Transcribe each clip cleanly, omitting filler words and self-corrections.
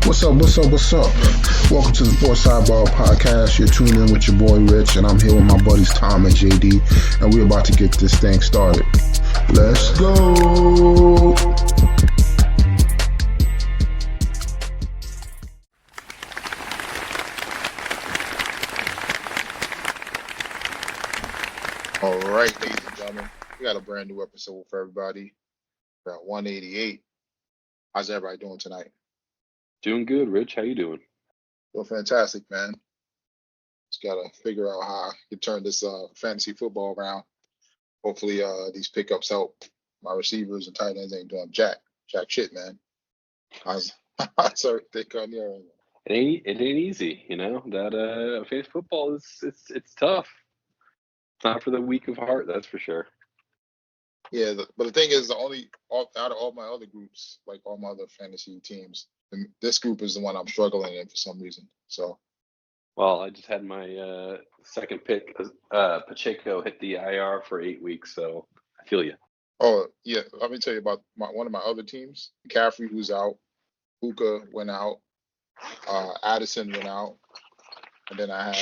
What's up? What's up? What's up? Welcome to the Sports Sidebar Podcast. You're tuned in with your boy Rich, and I'm here with my buddies Tom and JD, and we're about to get this thing started. Let's go! All right, ladies and gentlemen, we got a brand new episode for everybody. We're at 188. How's everybody doing tonight? Doing good, Rich. How you doing? Well, fantastic, man. Just gotta figure out how I can turn this fantasy football around. Hopefully, these pickups help. My receivers and tight ends ain't doing jack shit, man. How's everything on your end? It ain't easy, you know. That fantasy football it's tough. It's not for the weak of heart, that's for sure. Yeah, but the thing is, out of all my other groups, like all my other fantasy teams, and this group is the one I'm struggling in for some reason. So. Well, I just had my second pick, Pacheco, hit the IR for 8 weeks, so I feel you. Oh, yeah. Let me tell you about one of my other teams. McCaffrey, who's out. Puka went out. Addison went out. And then I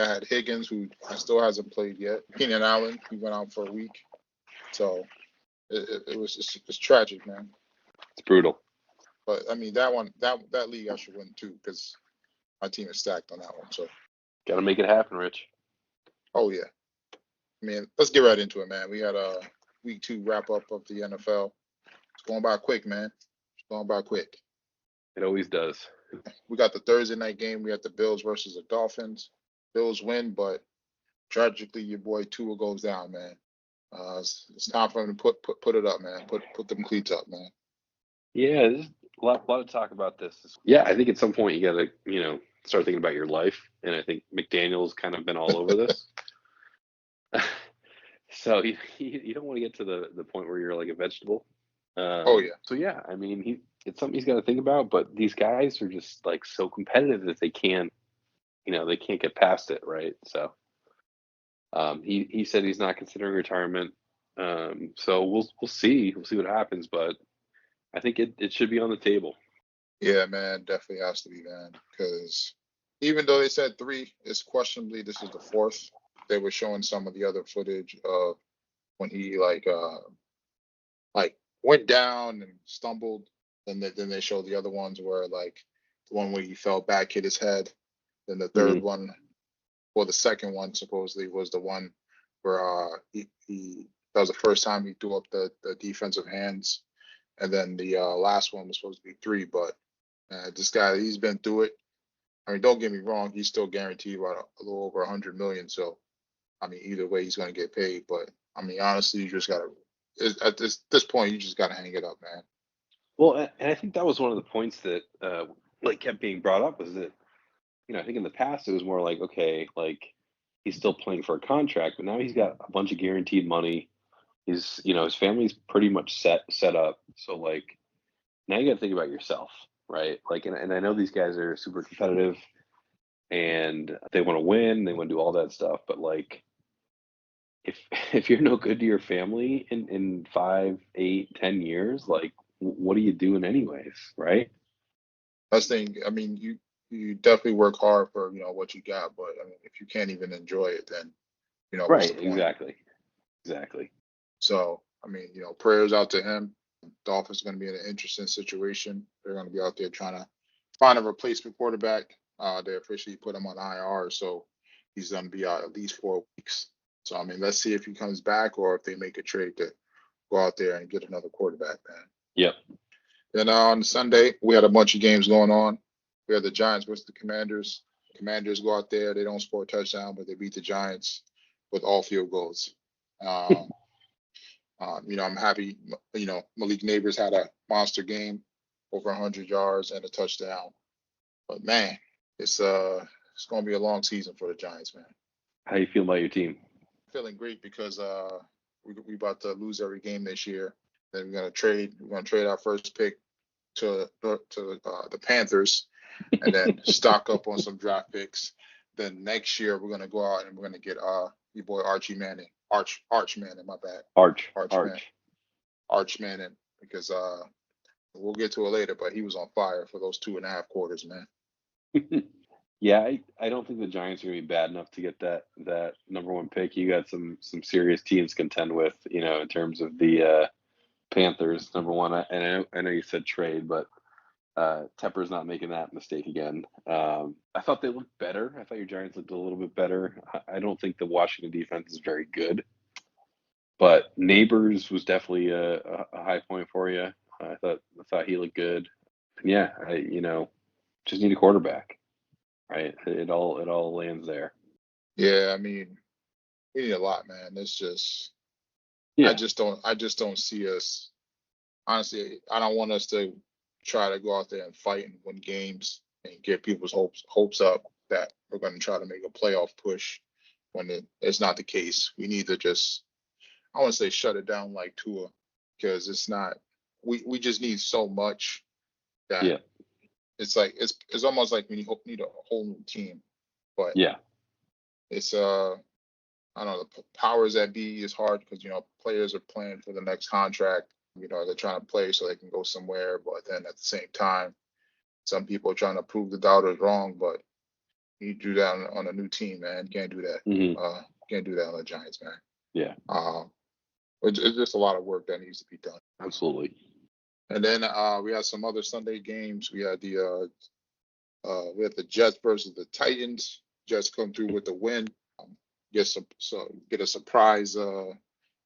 had Higgins, who still hasn't played yet. Keenan Allen, he went out for a week. So it's tragic, man. It's brutal. But I mean, that league I should win too, because my team is stacked on that one. So Got to make it happen, Rich. oh yeah. I mean, let's get right into it, man. We had a week 2 wrap up of the NFL. It's going by quick, man. It's going by quick. It always does. We got the Thursday night game. We had the Bills versus the Dolphins. Bills win, but tragically, your boy Tua goes down, man. It's time for him to put it up, man. Put them cleats up, man. Yeah, there's a lot of talk about this. Yeah, I think at some point you got to, start thinking about your life, and I think McDaniel's kind of been all over this. So you don't want to get to the point where you're like a vegetable. Oh yeah. So yeah, I mean, it's something he's got to think about. But these guys are just like so competitive that they can't get past it, right? So he said he's not considering retirement. So we'll see what happens, but I think it should be on the table. Yeah, man, definitely has to be, man. Because even though they said 3, it's questionably this is the 4th. They were showing some of the other footage of when he like went down and stumbled. Then they showed the other ones where like the one where he fell back, hit his head. Then the third one, or the second one supposedly was the one where he that was the first time he threw up the defensive hands. And then the last one was supposed to be 3, but this guy, he's been through it. I mean, don't get me wrong, he's still guaranteed about a little over 100 million. So, I mean, either way, he's going to get paid. But I mean, honestly, you just got to at this point, you just got to hang it up, man. Well, and I think that was one of the points that kept being brought up was that I think in the past it was more like, okay, like he's still playing for a contract, but now he's got a bunch of guaranteed money. His family's pretty much set up. So like now you got to think about yourself, right? Like, and I know these guys are super competitive and they want to win, they want to do all that stuff, but like if you're no good to your family in 5, 8, 10 years, like what are you doing anyways, right? That's the thing. I mean, you definitely work hard for what you got, but I mean, if you can't even enjoy it, then what's the point? Exactly. So I mean, prayers out to him. Dolphins are going to be in an interesting situation. They're going to be out there trying to find a replacement quarterback. They officially put him on IR, so he's going to be out at least 4 weeks. So I mean, let's see if he comes back or if they make a trade to go out there and get another quarterback, man. Yep. Then on Sunday, we had a bunch of games going on. We had the Giants versus the Commanders. The Commanders go out there. They don't score a touchdown, but they beat the Giants with all field goals. I'm happy. Malik Neighbors had a monster game, over 100 yards and a touchdown. But man, it's going to be a long season for the Giants, man. How you feel about your team? Feeling great because we about to lose every game this year. Then we're gonna trade. We're gonna trade our first pick to the Panthers, and then stock up on some draft picks. Then next year we're gonna go out and we're gonna get your boy Archie Manning, Arch Manning, my bad. Arch Manning, because We'll get to it later, but he was on fire for those 2.5 quarters, man. Yeah, I don't think the Giants are gonna be bad enough to get that number one pick. You got some serious teams to contend with, in terms of the Panthers, number one. And I know you said trade, but Tepper's not making that mistake again. I thought they looked better. I thought your Giants looked a little bit better. I don't think the Washington defense is very good, but Neighbors was definitely a high point for you. I thought he looked good. And yeah, just need a quarterback, right? It all lands there. Yeah, I mean, we need a lot, man. It's just Yeah, I just don't see us. Honestly, I don't want us to try to go out there and fight and win games and get people's hopes up that we're going to try to make a playoff push when it's not the case. We need to just, I want to say, shut it down like Tua, because it's not. We just need so much that yeah, it's like it's almost like we need a whole new team. But yeah. it's I don't know, the powers that be is hard because players are playing for the next contract. They're trying to play so they can go somewhere, but then at the same time, some people are trying to prove the doubters wrong. But you do that on a new team, man. You can't do that. Hmm. Can't do that on the Giants, man. Yeah, It's just a lot of work that needs to be done. absolutely. And then we had some other Sunday games. We had the Jets versus the Titans. Jets come through with the win. Get a surprise. I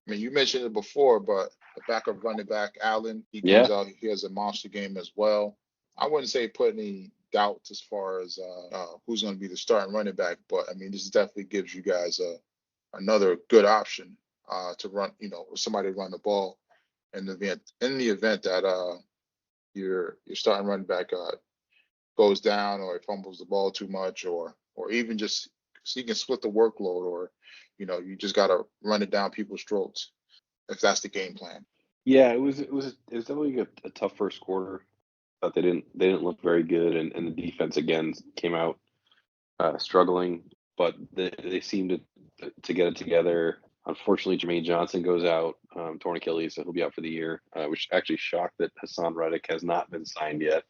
mean, you mentioned it before, but the backup running back Allen, he comes Yeah, out. He has a monster game as well. I wouldn't say put any doubt as far as who's going to be the starting running back, but I mean, this definitely gives you guys another good option to run. Somebody to run the ball in the event that your starting running back goes down or he fumbles the ball too much, or even just so you can split the workload, or you just got to run it down people's throats if that's the game plan. yeah. It was definitely a tough first quarter. Thought they didn't look very good, and the defense again came out struggling, but they seemed to get it together. Unfortunately, Jermaine Johnson goes out, torn Achilles, so he'll be out for the year, which actually shocked that Hassan Reddick has not been signed yet.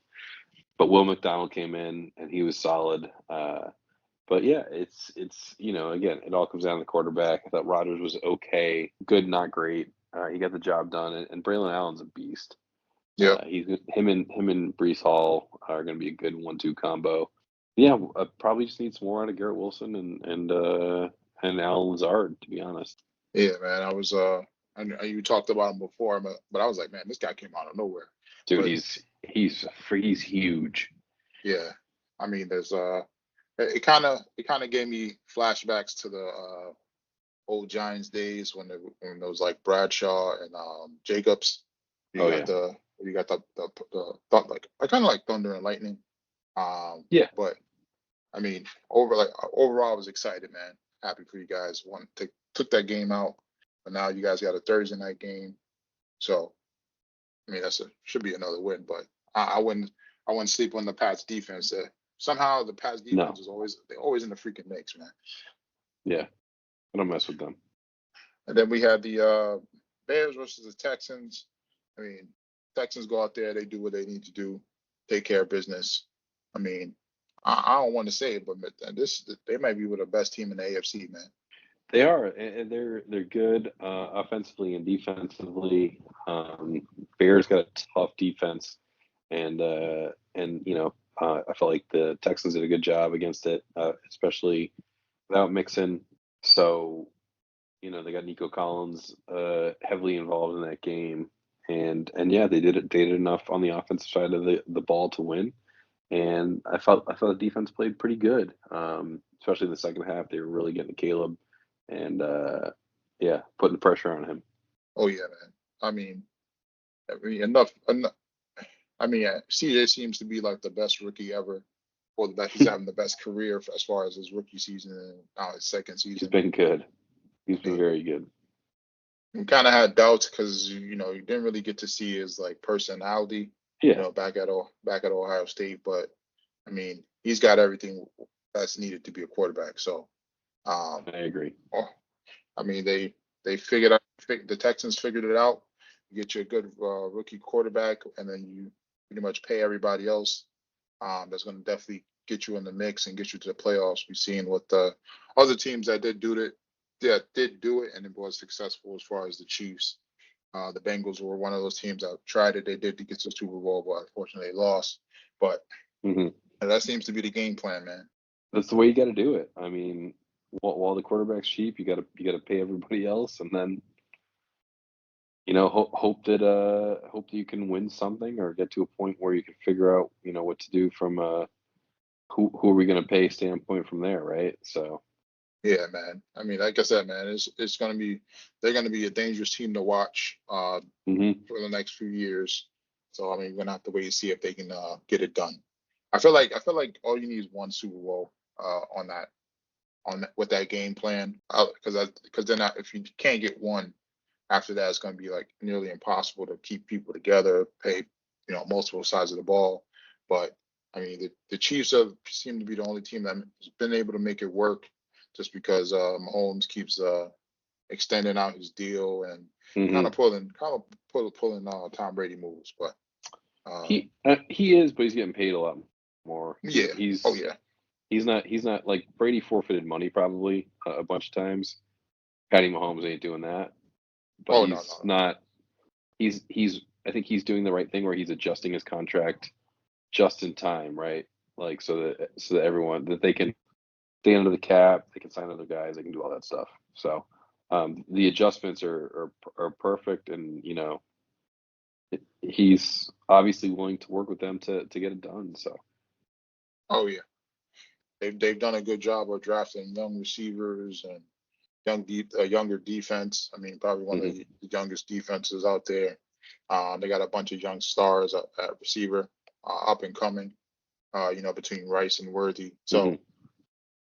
But Will McDonald came in and he was solid. But yeah, it's again, it all comes down to the quarterback. I thought Rodgers was okay, good, not great. He got the job done, and Braylon Allen's a beast. Yep. He's him and Brees Hall are going to be a good 1-2 combo. Yeah, probably just need some more out of Garrett Wilson and Alan Lazard, to be honest. Yeah, man. I know you talked about him before, but I was like, man, this guy came out of nowhere. Dude, But he's huge. yeah, I mean, there's it kind of gave me flashbacks to the old Giants days when there was like Bradshaw and Jacobs. Oh yeah, You got like I kind of like Thunder and Lightning. yeah, But I mean, overall, I was excited, man. Happy for you guys. Took that game out, but now you guys got a Thursday night game. So I mean, should be another win. But I wouldn't sleep on the Pats defense. Somehow the Pats defense no, they're always in the freaking mix, man. yeah. I don't mess with them. And then we had the Bears versus the Texans. I mean, Texans go out there, they do what they need to do, take care of business. I mean, I don't want to say it, but they might be the best team in the AFC, man. They are, and they're good offensively and defensively. Bears got a tough defense, and I felt like the Texans did a good job against it, especially without Mixon. So, they got Nico Collins heavily involved in that game, and yeah, they did enough on the offensive side of the ball to win. And I felt the defense played pretty good, especially in the second half. They were really getting to Caleb, and yeah, putting pressure on him. Oh yeah, man. I mean enough. I mean, CJ seems to be like the best rookie ever, or he's having the best career as far as his rookie season and now his second season. He's been good. He's been very good. We kind of had doubts because you didn't really get to see his like personality. Yeah. Back at Ohio State, but I mean, he's got everything that's needed to be a quarterback. So, I agree. I mean, they figured out. The Texans figured it out. You get you a good rookie quarterback, and then you pretty much pay everybody else. That's going to definitely get you in the mix and get you to the playoffs. We've seen what the other teams that did do it, and it was successful as far as the Chiefs. The Bengals were one of those teams that tried it. They did to get to the Super Bowl, but unfortunately they lost. But that seems to be the game plan, man. That's the way you got to do it. I mean, while the quarterback's cheap, you got to pay everybody else, and then hope that you can win something or get to a point where you can figure out what to do from who are we going to pay standpoint from there, right? So. Yeah, man. I mean, like I said, man, it's gonna be they're gonna be a dangerous team to watch for the next few years. So I mean, we're gonna have to wait and see if they can get it done. I feel like all you need is one Super Bowl on that with that game plan, because then if you can't get one after that, it's gonna be like nearly impossible to keep people together, pay multiple sides of the ball. But I mean, the Chiefs seem to be the only team that's been able to make it work. Just because Mahomes keeps extending out his deal and kind of pulling Tom Brady moves, but he is, but he's getting paid a lot more. Yeah. He's not like Brady forfeited money probably a bunch of times. Patty Mahomes ain't doing that, but not. He's I think he's doing the right thing where he's adjusting his contract just in time, right? Like so that everyone that they can stay under the cap, they can sign other guys, they can do all that stuff. So the adjustments are perfect, and he's obviously willing to work with them to get it done. So. Oh yeah, they've done a good job of drafting young receivers and younger defense. I mean, probably one of the youngest defenses out there. They got a bunch of young stars at receiver, up and coming. Between Rice and Worthy. So.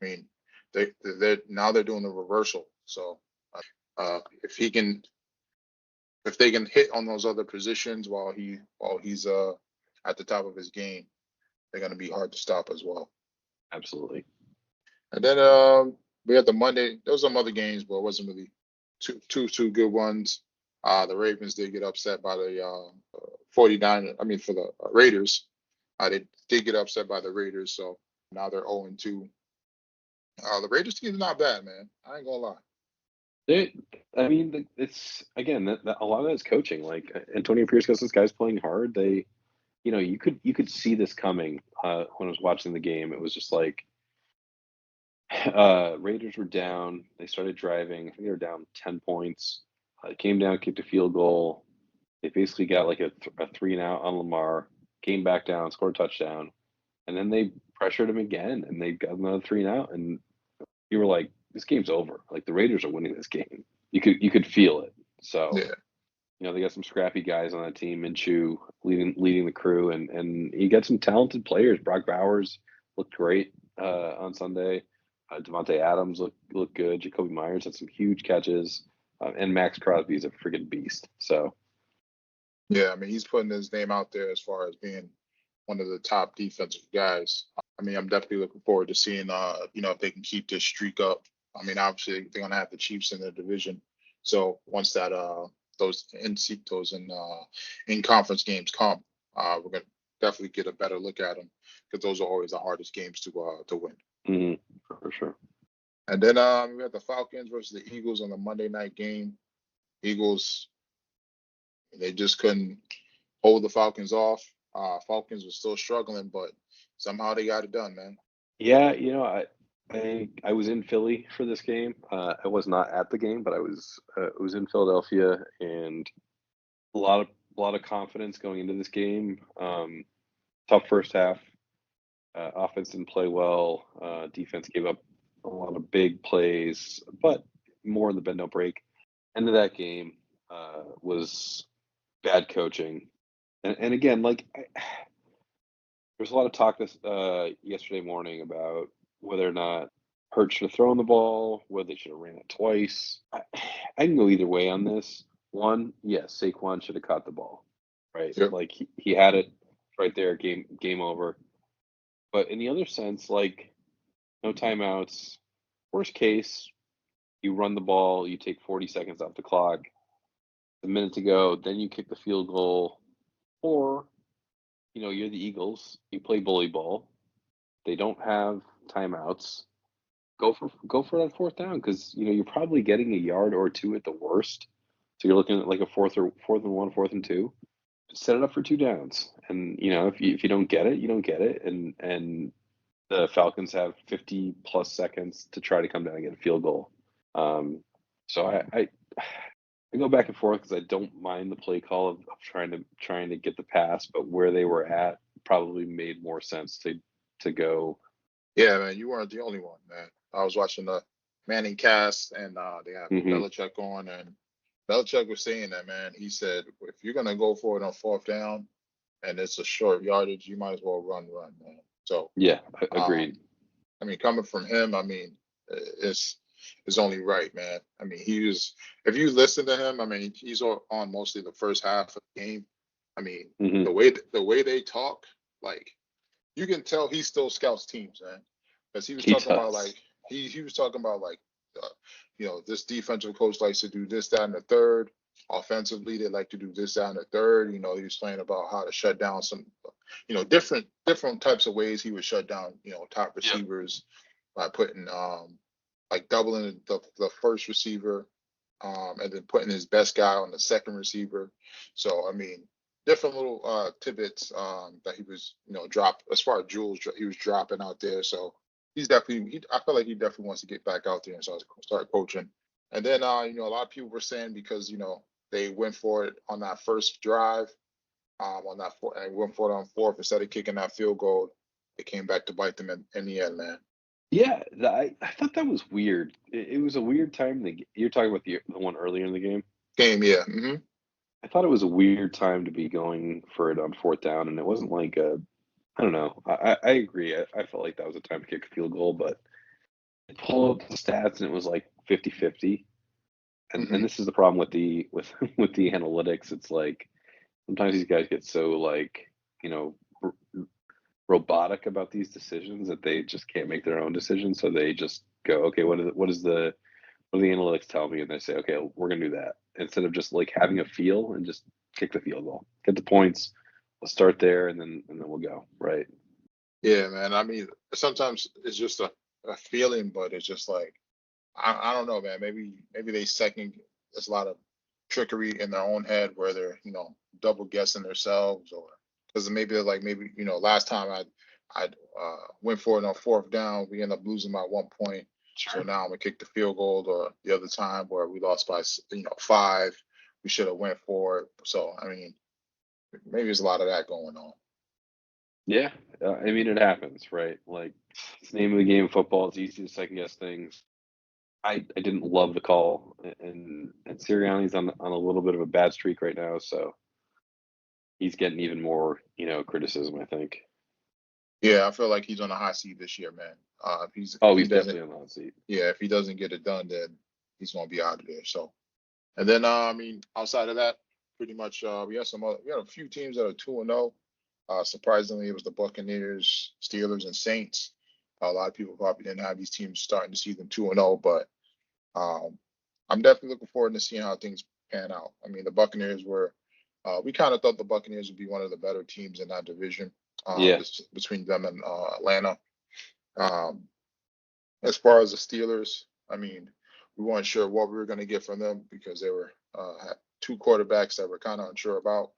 I mean, they're doing the reversal. So if they can hit on those other positions while he's at the top of his game, they're going to be hard to stop as well. Absolutely. And then we had the Monday. There was some other games, but it wasn't really two good ones. The Ravens did get upset by the 49. I mean, for the Raiders, they did get upset by the Raiders. So now they're 0-2. The Raiders team is not bad, man. I ain't gonna lie. It's again that a lot of that is coaching. Like Antonio Pierce, because this guy's playing hard. They, you could see this coming when I was watching the game. It was just like Raiders were down. They started driving. I think they were down 10 points. Came down, kicked a field goal. They basically got like a 3-and-out on Lamar. Came back down, scored a touchdown, and then they pressured him again, and they got another 3-and-out. And you were like, this game's over. Like the Raiders are winning this game. You could feel it. So they got some scrappy guys on that team. Minshew leading the crew, and you got some talented players. Brock Bowers looked great on Sunday. Devontae Adams looked good. Jacoby Myers had some huge catches, and Max Crosby's a friggin' beast. So yeah, I mean he's putting his name out there as far as being one of the top defensive guys. I mean, I'm definitely looking forward to seeing, if they can keep this streak up. I mean, obviously they're gonna have the Chiefs in their division, so once that those in conference games come, we're gonna definitely get a better look at them because those are always the hardest games to win. For sure. And then we had the Falcons versus the Eagles on the Monday night game. Eagles, they just couldn't hold the Falcons off. Falcons were still struggling, but somehow they got it done, man. Yeah, I was in Philly for this game. I was not at the game, but I was in Philadelphia, and a lot of confidence going into this game. Tough first half. Offense didn't play well. Defense gave up a lot of big plays, but more in the bend don't break. End of that game was bad coaching, and again, like there's a lot of talk this yesterday morning about whether or not Hurts should have thrown the ball, whether they should have ran it twice. I can go either way on this. One, yes, Saquon should have caught the ball, right? Yep. Like he had it right there, game over. But in the other sense, like no timeouts. Worst case, you run the ball, you take 40 seconds off the clock. a minute to go, then you kick the field goal, or you're the Eagles, you play bully ball. They don't have timeouts. Go for that fourth down because you're probably getting a yard or two at the worst. So you're looking at like a fourth and 1, 4th and 2. Set it up for 2 downs, and if you don't get it, you don't get it, and the Falcons have 50 plus seconds to try to come down and get a field goal. So I go back and forth because I don't mind the play call of trying to get the pass, but where they were at probably made more sense to go. Yeah, man, you weren't the only one, man. I was watching the Manning cast, and they have Belichick on, and Belichick was saying that, man. He said, if you're gonna go for it on 4th down, and it's a short yardage, you might as well run, man. So yeah, agreed. I mean, coming from him, I mean, it's only right, man. I mean, if you listen to him, I mean, he's on mostly the first half of the game. I mean, the way they talk, like, you can tell he still scouts teams, man. Because he was talking about like he was talking about like this defensive coach likes to do this, that, and the third. Offensively, they like to do this, that, and the third. He was saying about how to shut down some, different types of ways he would shut down, top receivers by putting like doubling the first receiver, and then putting his best guy on the second receiver. So I mean, different little tidbits that he was drop as far as jewels he was dropping out there. So he's definitely I feel like he definitely wants to get back out there and start coaching. And then a lot of people were saying because they went for it on that first drive, on that and went for it on 4th instead of kicking that field goal. It came back to bite them in the end, man. Yeah, I thought that was weird. It was a weird time. You're talking about the one earlier in the game. Yeah. I thought it was a weird time to be going for it on 4th down, and it wasn't like I don't know. I agree. I felt like that was a time to kick a field goal, but I pulled up the stats and it was like 50-50. And this is the problem with the analytics. It's like sometimes these guys get so like robotic about these decisions that they just can't make their own decisions. So they just go, okay, what do the analytics tell me? And they say, okay, we're gonna do that instead of just like having a feel and just kick the field goal, get the points. Let's start there, and then we'll go, right? Yeah, man. I mean, sometimes it's just a feeling, but it's just like I don't know, man. Maybe they there's a lot of trickery in their own head where they're double guessing themselves, or because maybe last time I went for it on 4th down, we end up losing by 1 point. Sure. So now I'm gonna kick the field goal, or the other time where we lost by 5, we should have went for it. So I mean, maybe there's a lot of that going on. Yeah, I mean it happens, right? Like it's the name of the game, football. It's easy to second guess things. I didn't love the call, and Sirianni's on a little bit of a bad streak right now, so he's getting even more criticism, I think. Yeah, I feel like he's on a hot seat this year, man. He's definitely on the hot seat. Yeah, if he doesn't get it done, then he's gonna be out of there. So, and then I mean, outside of that, pretty much we had a few teams that are 2-0. Surprisingly, it was the Buccaneers, Steelers, and Saints. A lot of people probably didn't have these teams starting to see them 2-0, but I'm definitely looking forward to seeing how things pan out. I mean, the Buccaneers we kind of thought the Buccaneers would be one of the better teams in that division. Between them and Atlanta. As far as the Steelers, I mean, we weren't sure what we were going to get from them because they were had 2 quarterbacks that we're kind of unsure about.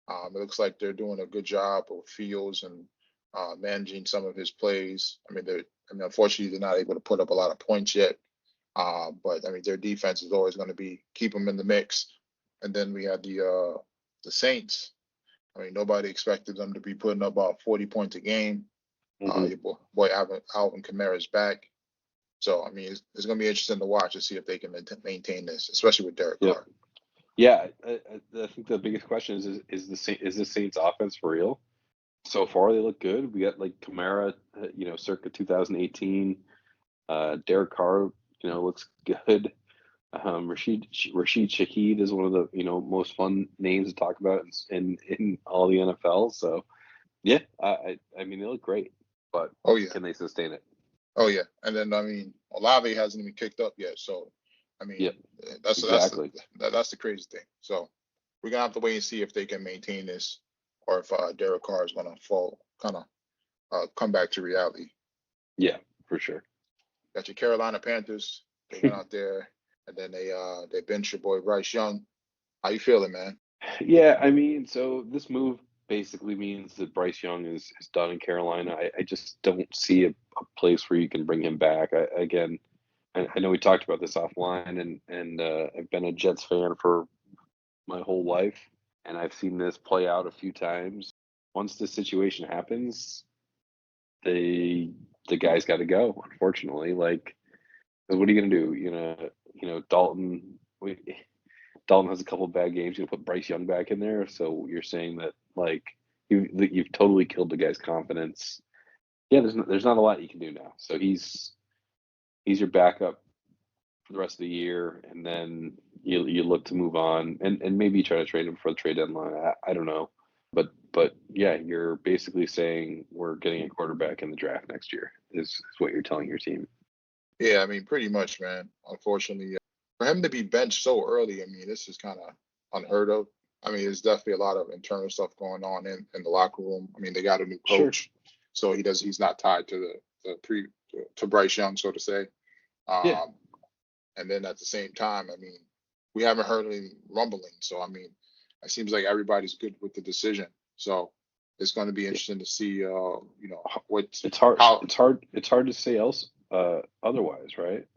It looks like they're doing a good job of Fields and managing some of his plays. I mean, unfortunately, they're not able to put up a lot of points yet. But I mean, their defense is always going to keep them in the mix. And then we had the Saints. I mean, nobody expected them to be putting up about 40 points a game. Your boy Alvin Kamara's back. So, I mean, it's going to be interesting to watch to see if they can maintain this, especially with Derek Carr. Yeah, I think the biggest question is the Saints offense for real? So far, they look good. We got like Kamara, circa 2018. Derek Carr, looks good. Rashid Shaheed is one of the most fun names to talk about in all the NFL. So yeah, I mean they look great, but can they sustain it? Oh yeah, and then I mean Olave hasn't even kicked up yet, so I mean, Yep. that's Exactly. that's the crazy thing. So we're gonna have to wait and see if they can maintain this, or if Derek Carr is gonna come back to reality. Yeah, for sure. Got your Carolina Panthers. They went out there and then they benched your boy Bryce Young. How you feeling, man? Yeah, I mean, so this move basically means that Bryce Young is done in Carolina. I just don't see a place where you can bring him back. I know we talked about this offline, and I've been a Jets fan for my whole life, and I've seen this play out a few times. Once the situation happens, the guy's got to go. Unfortunately, like, 'cause what are you gonna do? Dalton. Dalton has a couple of bad games. You put Bryce Young back in there, so you're saying that like you've totally killed the guy's confidence. Yeah, there's not a lot you can do now. So he's your backup for the rest of the year, and then you look to move on, and maybe try to trade him for the trade deadline. I don't know, but yeah, you're basically saying we're getting a quarterback in the draft next year is what you're telling your team. Yeah, I mean, pretty much, man. Unfortunately, for him to be benched so early, I mean, this is kind of unheard of. I mean, there's definitely a lot of internal stuff going on in the locker room. I mean, they got a new Sure. coach, so he's not tied to to Bryce Young, so to say. Yeah. And then at the same time, I mean, we haven't heard any rumbling. So I mean, it seems like everybody's good with the decision. So it's going to be interesting to see, what It's hard. how. It's hard to say else otherwise, right?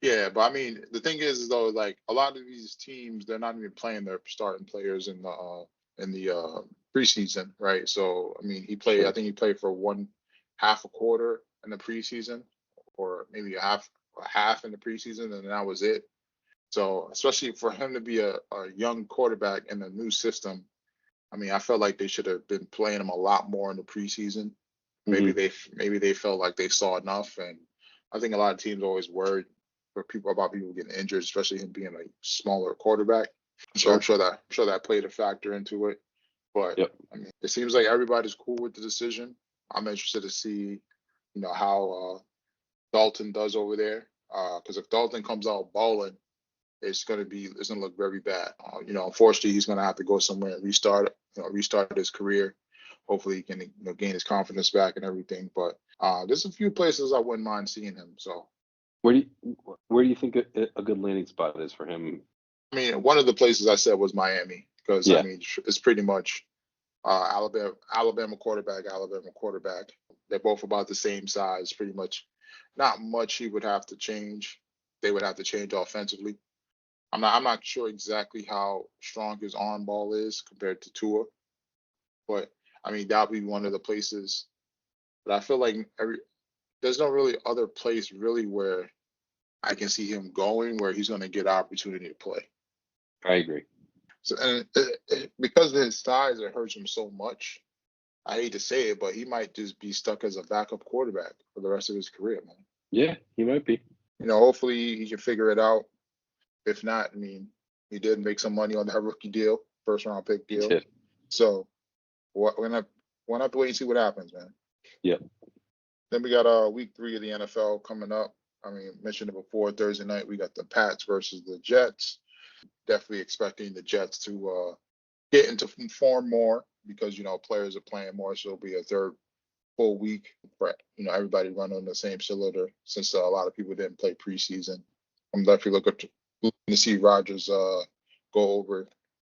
Yeah, but I mean, the thing is though, like a lot of these teams, they're not even playing their starting players in the preseason, right? So I mean, I Sure. think he played for one half a quarter in the preseason, or maybe a half in the preseason, and that was it. So especially for him to be a young quarterback in a new system, I mean, I felt like they should have been playing him a lot more in the preseason. Maybe Hmm. they felt like they saw enough, and I think a lot of teams are always worried about people getting injured, especially him being a smaller quarterback. So Sure. I'm sure that played a factor into it. But Yep. I mean, it seems like everybody's cool with the decision. I'm interested to see, how Dalton does over there. Because if Dalton comes out balling, it's gonna look very bad. Unfortunately, he's gonna have to go somewhere and restart his career. Hopefully, he can gain his confidence back and everything. But there's a few places I wouldn't mind seeing him. So Where do you think a good landing spot is for him? I mean, one of the places I said was Miami, because I Yeah. mean it's pretty much Alabama quarterback, Alabama quarterback. They're both about the same size, pretty much. Not much he would have to change. They would have to change offensively. I'm not sure exactly how strong his arm ball is compared to Tua, but I mean that would be one of the places. But I feel like there's no really other place really where I can see him going where he's going to get opportunity to play. I agree. So and because of his size, it hurts him so much. I hate to say it, but he might just be stuck as a backup quarterback for the rest of his career, man. Yeah, he might be. Hopefully he can figure it out. If not, I mean, he did make some money on that rookie deal, first round pick He deal. did. So we're gonna have to wait and see what happens, man. Yep. Then we got week 3 of the NFL coming up. I mean, mentioned it before, Thursday night we got the Pats versus the Jets. Definitely expecting the Jets to get into form more because players are playing more, so it'll be a third full week for everybody running on the same cylinder since a lot of people didn't play preseason. I'm definitely looking to see Rodgers go over.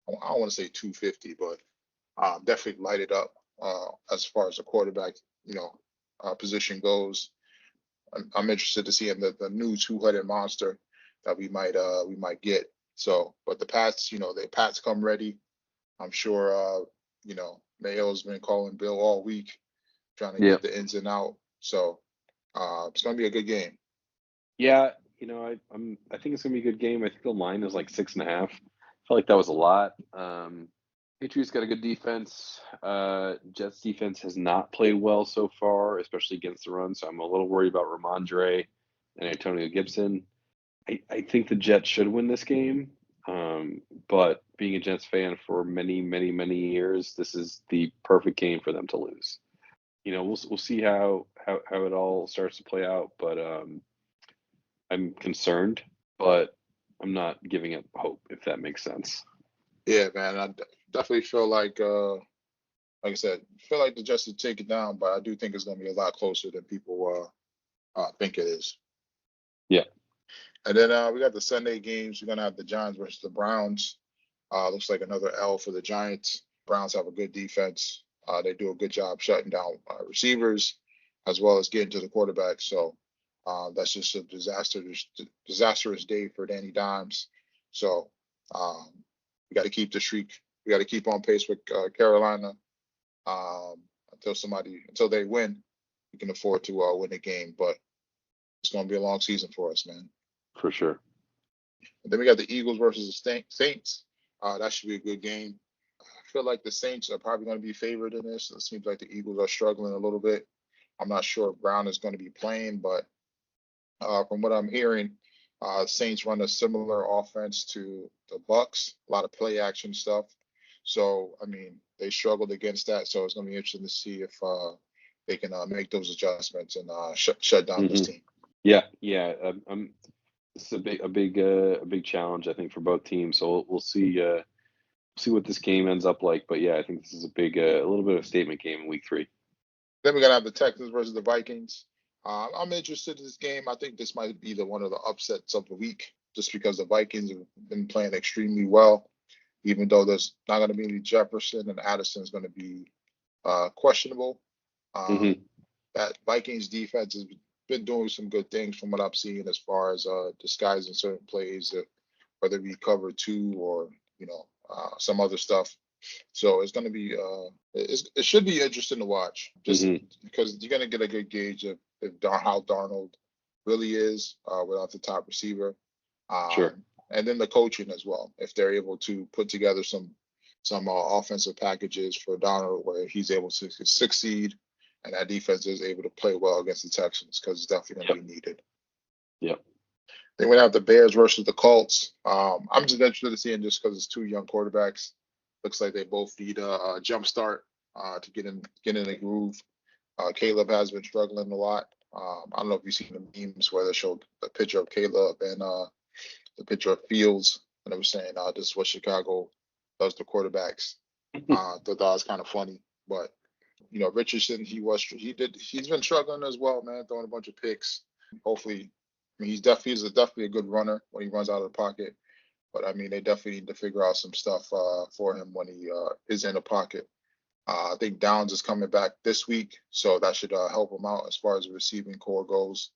I don't want to say 250, but definitely light it up as far as the quarterback position goes. I'm interested to see the new two-headed monster that we might get. So, but the Pats, the Pats come ready. I'm sure Mayo's been calling Bill all week, trying to Yep. get the ins and out. So it's gonna be a good game. Yeah, I think it's gonna be a good game. I think the line is like 6.5. I felt like that was a lot. Patriots got a good defense. Jets defense has not played well so far, especially against the run. So I'm a little worried about Ramondre and Antonio Gibson. I think the Jets should win this game. But being a Jets fan for many, many, many years, this is the perfect game for them to lose. We'll see how it all starts to play out, but I'm concerned. But I'm not giving up hope, if that makes sense. Yeah, man. Definitely feel like I said, feel like the Jets will take it down, but I do think it's going to be a lot closer than people think it is. Yeah. And then we got the Sunday games. We're going to have the Giants versus the Browns. Looks like another L for the Giants. Browns have a good defense. They do a good job shutting down receivers as well as getting to the quarterback. So that's just a disastrous day for Danny Dimes. So we got to keep the streak. We got to keep on pace with Carolina until they win. We can afford to win the game, but it's going to be a long season for us, man. For sure. And then we got the Eagles versus the Saints. That should be a good game. I feel like the Saints are probably going to be favored in this. It seems like the Eagles are struggling a little bit. I'm not sure if Brown is going to be playing, but from what I'm hearing, Saints run a similar offense to the Bucks, a lot of play action stuff. So, I mean, they struggled against that. So it's going to be interesting to see if they can make those adjustments and shut down this team. Yeah. This is a big challenge, I think, for both teams. So we'll see what this game ends up like. But yeah, I think this is a little bit of a statement game in Week 3. Then we're gonna have the Texans versus the Vikings. I'm interested in this game. I think this might be one of the upsets of the week, just because the Vikings have been playing extremely well, even though there's not going to be any Jefferson and Addison is going to be questionable. That Vikings defense has been doing some good things from what I've seen as far as disguising certain plays, whether it be cover 2 or some other stuff. So it's going to be it should be interesting to watch, just because you're going to get a good gauge of how Darnold really is without the top receiver. Sure. And then the coaching as well, if they're able to put together some offensive packages for Darnold where he's able to succeed and that defense is able to play well against the Texans, because it's definitely going to be needed. Yep. Then we have the Bears versus the Colts. I'm just interested to see it just because it's 2 young quarterbacks. Looks like they both need a jump start to get in the groove. Caleb has been struggling a lot. I don't know if you've seen the memes where they showed the picture of Caleb and the picture of Fields, and they were saying this is what Chicago does to quarterbacks. Thought that was kind of funny, but Richardson, he's been struggling as well, man, throwing a bunch of picks. Hopefully, I mean, he's definitely a good runner when he runs out of the pocket. But I mean, they definitely need to figure out some stuff for him when he is in the pocket. I think Downs is coming back this week, so that should help him out as far as the receiving core goes.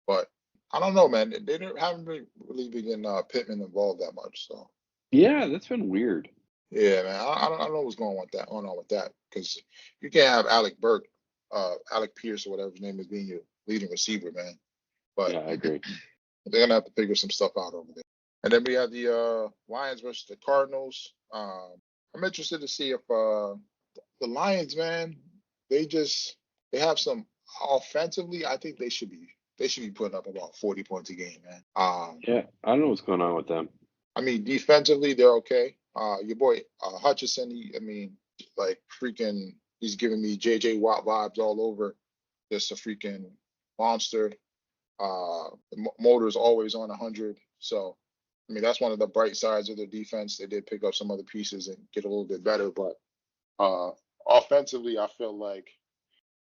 But I don't know, man. They haven't really been getting Pittman involved that much. So yeah, that's been weird. Yeah, man. I don't know what's going on with that, because you can't have Alec Pierce or whatever his name is being your leading receiver, man. But yeah, I agree. They're gonna have to figure some stuff out over there. And then we have the Lions versus the Cardinals. I'm interested to see if the Lions, man, they have some offensively. I think they should be putting up about 40 points a game, man. Yeah, I don't know what's going on with them. I mean, defensively they're okay. Your boy Hutchinson, he's giving me JJ Watt vibes all over. Just a freaking monster. The motor's always on 100. So, I mean, that's one of the bright sides of their defense. They did pick up some other pieces and get a little bit better, but offensively, I feel like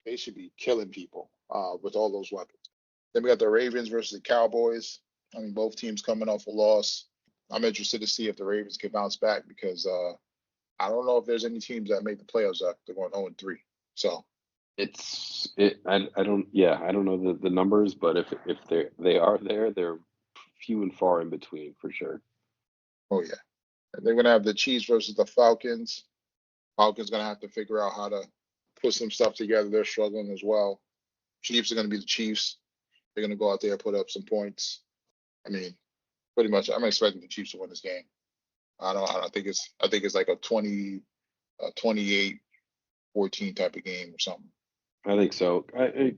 they should be killing people with all those weapons. Then we got the Ravens versus the Cowboys. I mean, both teams coming off a loss. I'm interested to see if the Ravens can bounce back, because I don't know if there's any teams that make the playoffs after going 0-3. So I don't know the numbers, but if they are there, they're few and far in between for sure. Oh yeah. And they're gonna have the Chiefs versus the Falcons. Falcons gonna have to figure out how to put some stuff together. They're struggling as well. Chiefs are gonna be the Chiefs. They're gonna go out there and put up some points. I mean, pretty much I'm expecting the Chiefs to win this game. I think it's like a 28-14 type of game or something. I think so.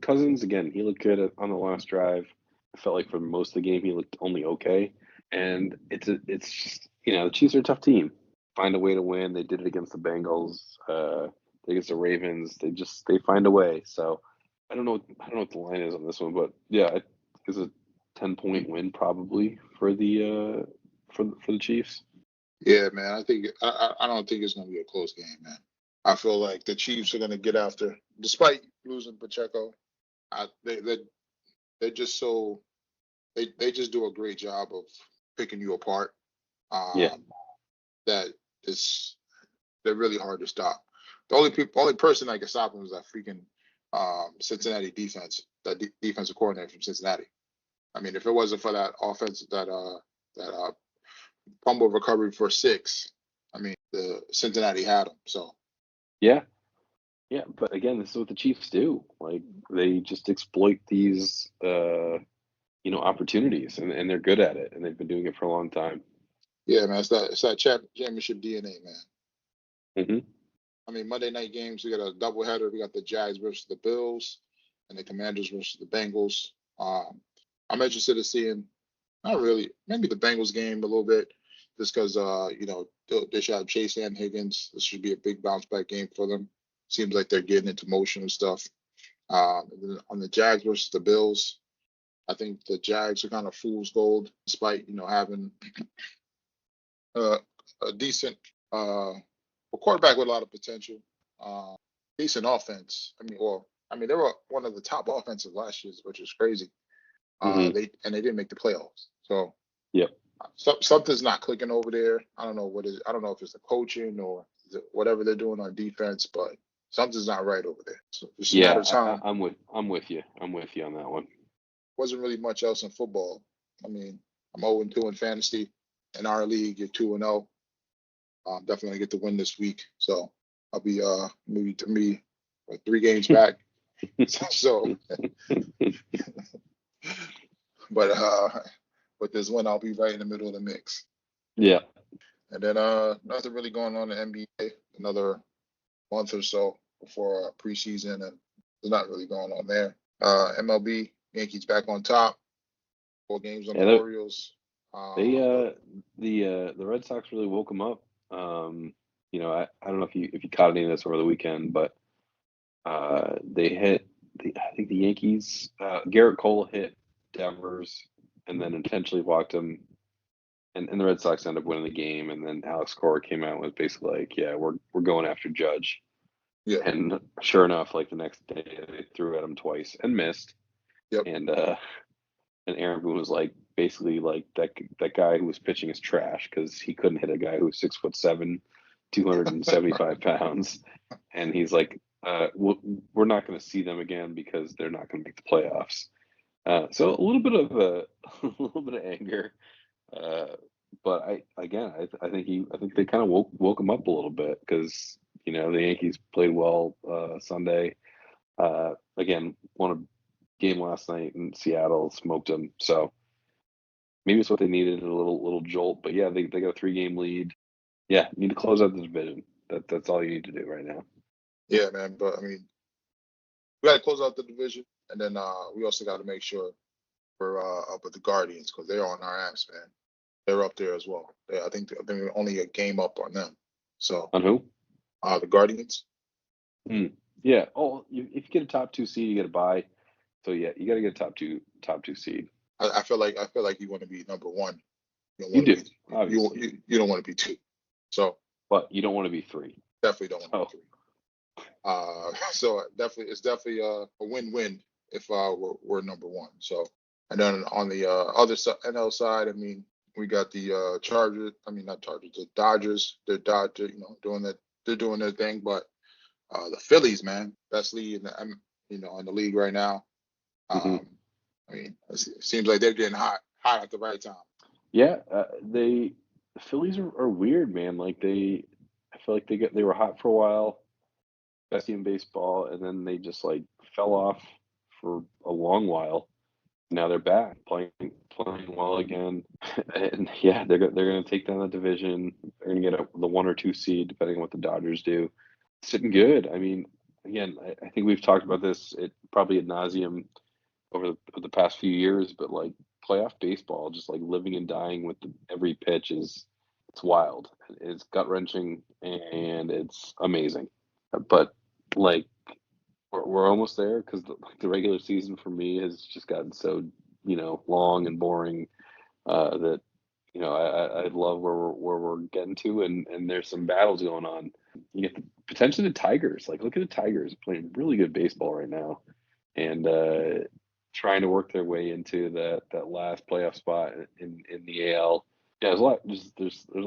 Cousins, again, he looked good on the last drive. I felt like for most of the game he looked only okay. And it's just, the Chiefs are a tough team. Find a way to win. They did it against the Bengals, against the Ravens. They find a way. So I don't know what the line is on this one, but yeah, it's a 10-point win probably for the for the Chiefs. Yeah, man. I don't think it's gonna be a close game, man. I feel like the Chiefs are gonna get after, despite losing Pacheco. They're just so they just do a great job of picking you apart. Yeah. That is they're really hard to stop. The only person that can stop them is that freaking Cincinnati defense, that defensive coordinator from Cincinnati. I mean, if it wasn't for that offense, that fumble recovery for 6, I mean, the Cincinnati had them. So Yeah. Yeah, but again, this is what the Chiefs do. Like they just exploit these opportunities, and they're good at it, and they've been doing it for a long time. yeah, man, it's that championship DNA, man. Hmm. I mean, Monday night games, we got a doubleheader. We got the Jags versus the Bills and the Commanders versus the Bengals. I'm interested in seeing, not really, maybe the Bengals game a little bit, just because, they should have Chase and Higgins. This should be a big bounce back game for them. Seems like they're getting into motion and stuff. And then on the Jags versus the Bills, I think the Jags are kind of fool's gold, despite, having a decent a quarterback with a lot of potential, decent offense. They were one of the top offensive last year, which is crazy. Hmm. They didn't make the playoffs, so Yep. Something's not clicking over there. I don't know what is. I don't know if it's the coaching or whatever they're doing on defense, but something's not right over there. So it's just a matter Yeah, of time. I'm with you. I'm with you on that one. Wasn't really much else in football. I mean, I'm 0-2 in fantasy. In our league, you're 2-0. I'm definitely gonna get the win this week, so I'll be maybe 3 games back. So, but with this win, I'll be right in the middle of the mix. Yeah. And then nothing really going on in the NBA. Another month or so before preseason, and there's not really going on there. MLB, Yankees back on top. 4 games on the Orioles. The Red Sox really woke them up. I don't know if you caught any of this over the weekend, but they hit I think the Yankees. Garrett Cole hit Devers and then intentionally walked him, and the Red Sox ended up winning the game. And then Alex Cora came out and was basically like, "Yeah, we're going after Judge." Yeah. And sure enough, like the next day, they threw at him twice and missed. Yep. And Aaron Boone was like, basically like that guy who was pitching is trash because he couldn't hit a guy who was 6'7", 275 pounds, and he's like, we're not going to see them again because they're not going to make the playoffs. So a little bit of a little bit of anger, but I think they kind of woke him up a little bit because the Yankees played well Sunday. Again, won a game last night in Seattle, smoked them. So maybe it's what they needed, a little jolt. But yeah, they got a 3-game lead. Yeah, need to close out the division. That's all you need to do right now. Yeah, man. But I mean, we got to close out the division, and then we also got to make sure we're up with the Guardians because they're on our ass, man. They're up there as well. I think they're only a game up on them. So On who? The Guardians. Yeah. Oh, if you get a top 2 seed, you get a bye. So yeah, you got to get a top two seed. I feel like you want to be number 1. You do. You don't want to be 2. So. But you don't want to be 3. Definitely don't want to be 3. So it's definitely a win-win if we're number 1. So, and then on the other NL side, I mean, we got the Chargers. I mean, not Chargers, the Dodgers. They're doing their thing. But the Phillies, man, best league in the league right now. I mean, it seems like they're getting hot at the right time. Yeah, the Phillies are weird, man. Like I feel like they were hot for a while, best team in baseball, and then they just like fell off for a long while. Now they're back playing well again, and yeah, they're going to take down the division. They're going to get the 1 or 2 seed depending on what the Dodgers do. Sitting good. I mean, again, I think we've talked about this probably ad nauseum over the past few years, but like playoff baseball, just like living and dying with every pitch it's wild. It's gut wrenching and it's amazing. But like we're almost there because the regular season for me has just gotten so long and boring that I love where we're getting to, and there's some battles going on. You get potentially the Tigers. Like, look at the Tigers playing really good baseball right now, and trying to work their way into that last playoff spot in the AL. Yeah, there's a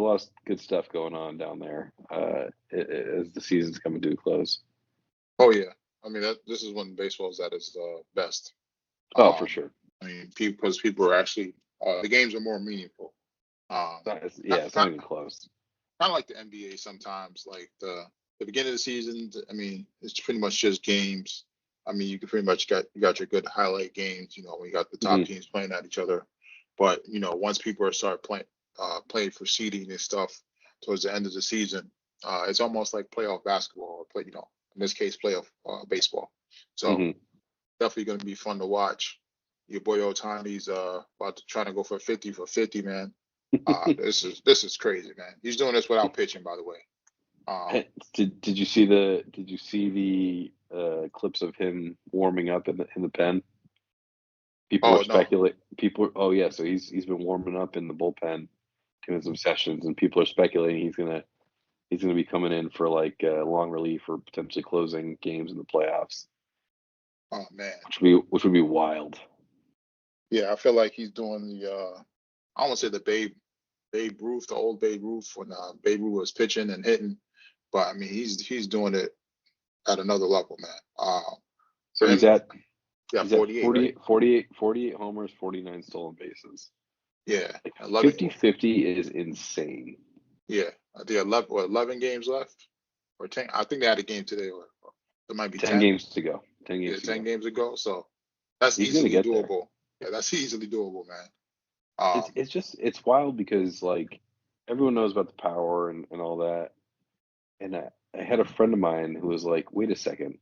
lot of good stuff going on down there as the season's coming to a close. Oh yeah, I mean this is when baseball's at its best. Oh, for Um, sure. I mean, because people are actually the games are more meaningful. It's not even close. Kind of like the NBA sometimes, like the beginning of the season. I mean, it's pretty much just games. I mean, you can pretty much you got your good highlight games. When you got the top teams playing at each other. But once people start playing for seeding and stuff towards the end of the season, it's almost like playoff basketball, or in this case, playoff baseball. So hmm definitely going to be fun to watch. Your boy Otani's about to try to go for 50 for 50, man. This is crazy, man. He's doing this without pitching, by the way. Did you see the clips of him warming up in the pen? People were Oh no, speculate. People. Oh yeah, so he's been warming up in the bullpen, doing some sessions, and people are speculating he's gonna be coming in for like long relief or potentially closing games in the playoffs, oh man. which would be wild. Yeah, I feel like he's doing I don't want to say the Babe Ruth, the old Babe Ruth when Babe Ruth was pitching and hitting, but I mean he's doing it at another level, man. So For him, yeah, he's at 48, right? 48 homers, 49 stolen bases. Yeah, Like 11. 50-50 is insane. Yeah, I think 11 games left or 10. I think they had a game today, or it might be 10 10. games to go. 10 Yeah, games to 10 go. games ago. So that's He's gonna easily get there. doable. Yeah, that's easily doable, man. It's wild because like everyone knows about the power and all that. And I had a friend of mine who was like, "Wait a second,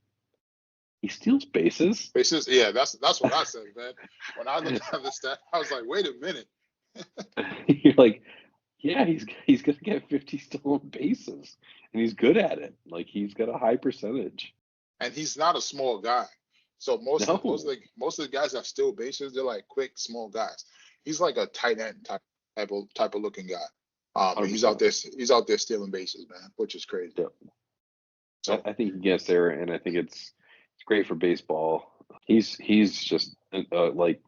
he steals bases?" Bases, yeah, that's what I said, man. When I looked at the stat, I was like, wait a minute. You're like, yeah, he's gonna get 50 stolen bases, and he's good at it. Like he's got a high percentage. And he's not a small guy. So No, most of the guys that steal bases, they're like quick, small guys. He's like a tight end type of looking guy. And he's out 100%. there stealing bases, man, which is crazy. Yeah, So I think he gets there, and I think it's great for baseball. He's just like